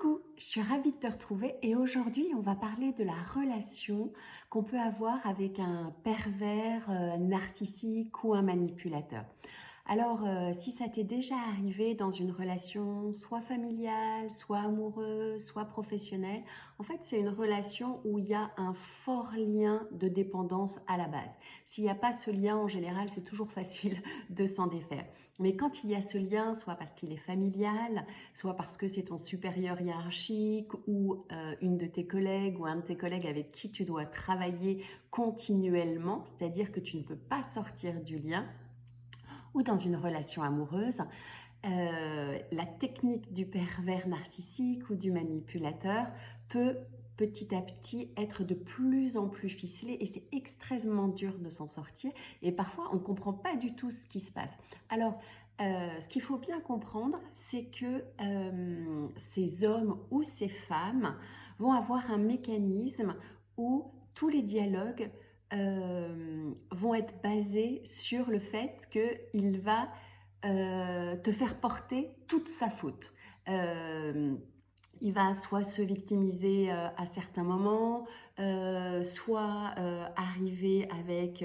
Coucou, je suis ravie de te retrouver et aujourd'hui on va parler de la relation qu'on peut avoir avec un pervers narcissique ou un manipulateur. Alors, si ça t'est déjà arrivé dans une relation soit familiale, soit amoureuse, soit professionnelle, en fait, c'est une relation où il y a un fort lien de dépendance à la base. S'il n'y a pas ce lien, en général, c'est toujours facile de s'en défaire. Mais quand il y a ce lien, soit parce qu'il est familial, soit parce que c'est ton supérieur hiérarchique ou une de tes collègues ou un de tes collègues avec qui tu dois travailler continuellement, c'est-à-dire que tu ne peux pas sortir du lien, ou dans une relation amoureuse, la technique du pervers narcissique ou du manipulateur peut petit à petit être de plus en plus ficelée et c'est extrêmement dur de s'en sortir et parfois on ne comprend pas du tout ce qui se passe. Alors, ce qu'il faut bien comprendre, c'est que ces hommes ou ces femmes vont avoir un mécanisme où tous les dialogues vont être basés sur le fait qu'il va te faire porter toute sa faute. Il va soit se victimiser à certains moments, soit arriver avec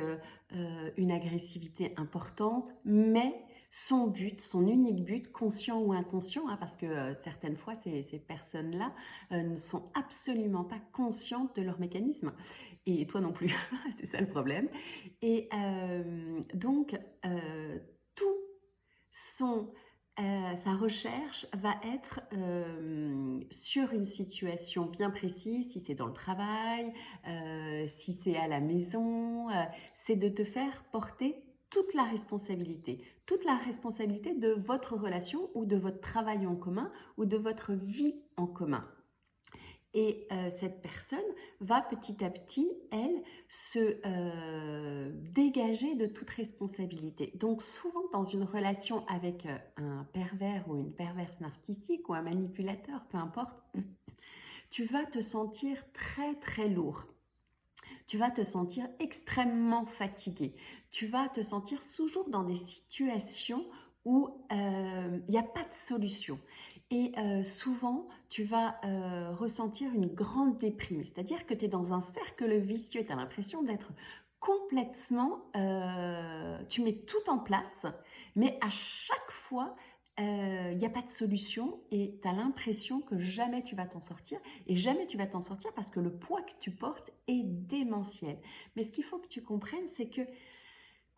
une agressivité importante, mais son but, son unique but, conscient ou inconscient, hein, parce que certaines fois ces personnes-là ne sont absolument pas conscientes de leur mécanisme, et toi non plus, c'est ça le problème. Et donc, tout sa recherche va être sur une situation bien précise, si c'est dans le travail, si c'est à la maison, c'est de te faire porter toute la responsabilité de votre relation ou de votre travail en commun ou de votre vie en commun. Et cette personne va petit à petit, elle, se dégager de toute responsabilité. Donc souvent dans une relation avec un pervers ou une perverse narcissique ou un manipulateur, peu importe, tu vas te sentir très très lourd. Tu vas te sentir extrêmement fatigué. Tu vas te sentir toujours dans des situations où il n'y a pas de solution. Et souvent, tu vas ressentir une grande déprime. C'est-à-dire que tu es dans un cercle vicieux. Tu as l'impression d'être complètement... tu mets tout en place, mais à chaque fois, il n'y a pas de solution et tu as l'impression que jamais tu vas t'en sortir. Et jamais tu vas t'en sortir parce que le poids que tu portes est démentiel. Mais ce qu'il faut que tu comprennes, c'est que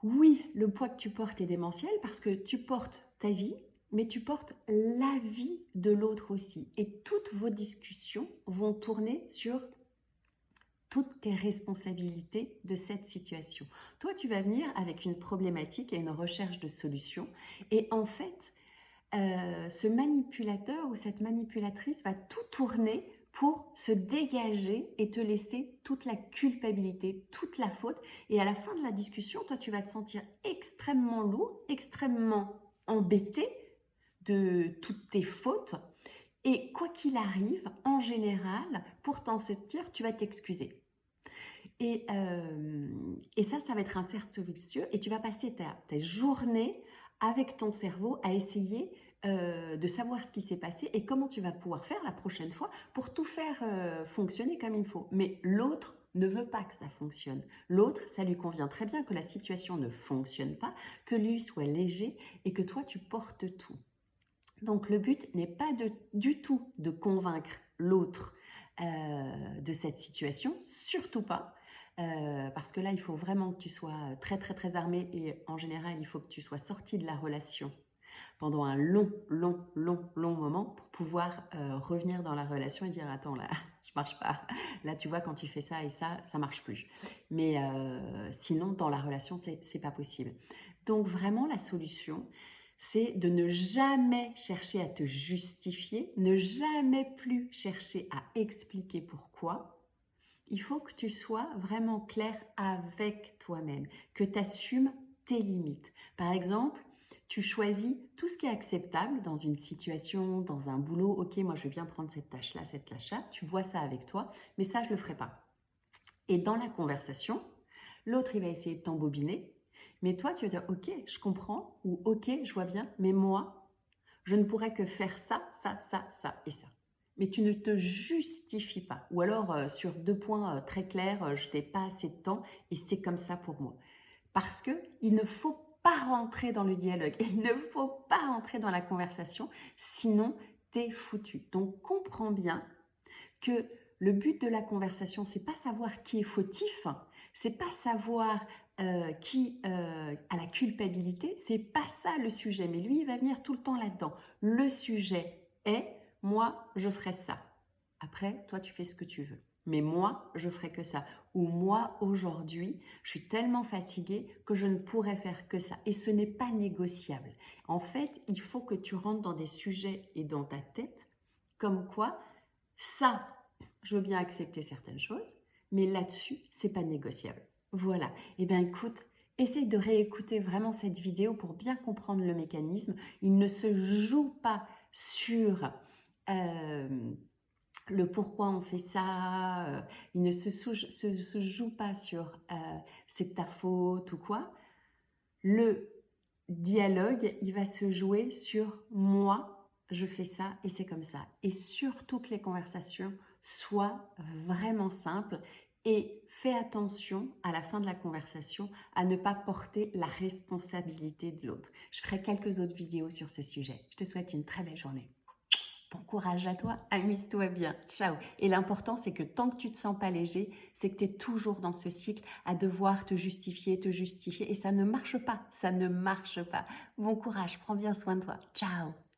oui, le poids que tu portes est démentiel parce que tu portes ta vie, mais tu portes la vie de l'autre aussi. Et toutes vos discussions vont tourner sur toutes tes responsabilités de cette situation. Toi, tu vas venir avec une problématique et une recherche de solution. Et en fait, ce manipulateur ou cette manipulatrice va tout tourner pour se dégager et te laisser toute la culpabilité, toute la faute. Et à la fin de la discussion, toi, tu vas te sentir extrêmement lourd, extrêmement embêté de toutes tes fautes. Et quoi qu'il arrive, en général, pour t'en sortir, tu vas t'excuser. Et ça va être un cercle vicieux et tu vas passer ta journée avec ton cerveau à essayer de savoir ce qui s'est passé et comment tu vas pouvoir faire la prochaine fois pour tout faire fonctionner comme il faut. Mais l'autre ne veut pas que ça fonctionne. L'autre, ça lui convient très bien que la situation ne fonctionne pas, que lui soit léger et que toi, tu portes tout. Donc le but n'est pas du tout de convaincre l'autre de cette situation, surtout pas. Parce que là, il faut vraiment que tu sois très très très armé et en général, il faut que tu sois sorti de la relation pendant un long moment pour pouvoir revenir dans la relation et dire attends là, je marche pas. Là, tu vois, quand tu fais ça et ça marche plus. Mais sinon, dans la relation, c'est pas possible. Donc vraiment, la solution, c'est de ne jamais chercher à te justifier, ne jamais plus chercher à expliquer pourquoi. Il faut que tu sois vraiment clair avec toi-même, que tu assumes tes limites. Par exemple, tu choisis tout ce qui est acceptable dans une situation, dans un boulot. Ok, moi je vais bien prendre cette tâche-là, tu vois ça avec toi, mais ça je ne le ferai pas. Et dans la conversation, l'autre il va essayer de t'embobiner, mais toi tu vas dire ok, je comprends, ou ok, je vois bien, mais moi, je ne pourrais que faire ça et ça. mais tu ne te justifies pas. Ou alors, sur 2 points très clairs, je n'ai pas assez de temps et c'est comme ça pour moi. Parce qu'il ne faut pas rentrer dans le dialogue, il ne faut pas rentrer dans la conversation, sinon t'es foutu. Donc comprends bien que le but de la conversation, c'est pas savoir qui est fautif, c'est pas savoir qui a la culpabilité, c'est pas ça le sujet. Mais lui, il va venir tout le temps là-dedans. Le sujet est, moi, je ferai ça. Après, toi, tu fais ce que tu veux. Mais moi, je ferai que ça. Ou moi, aujourd'hui, je suis tellement fatiguée que je ne pourrais faire que ça. Et ce n'est pas négociable. En fait, il faut que tu rentres dans des sujets et dans ta tête, comme quoi, ça, je veux bien accepter certaines choses, mais là-dessus, c'est pas négociable. Voilà. Eh bien, écoute, essaye de réécouter vraiment cette vidéo pour bien comprendre le mécanisme. Il ne se joue pas sur le pourquoi on fait ça, il ne se joue pas sur c'est ta faute ou quoi. Le dialogue, il va se jouer sur moi, je fais ça et c'est comme ça. Et surtout que les conversations soient vraiment simples et fais attention à la fin de la conversation à ne pas porter la responsabilité de l'autre. Je ferai quelques autres vidéos sur ce sujet. Je te souhaite une très belle journée. Bon courage à toi, amuse-toi bien, ciao. Et l'important, c'est que tant que tu te sens pas léger, c'est que tu es toujours dans ce cycle à devoir te justifier, et ça ne marche pas, ça ne marche pas. Bon courage, prends bien soin de toi, ciao.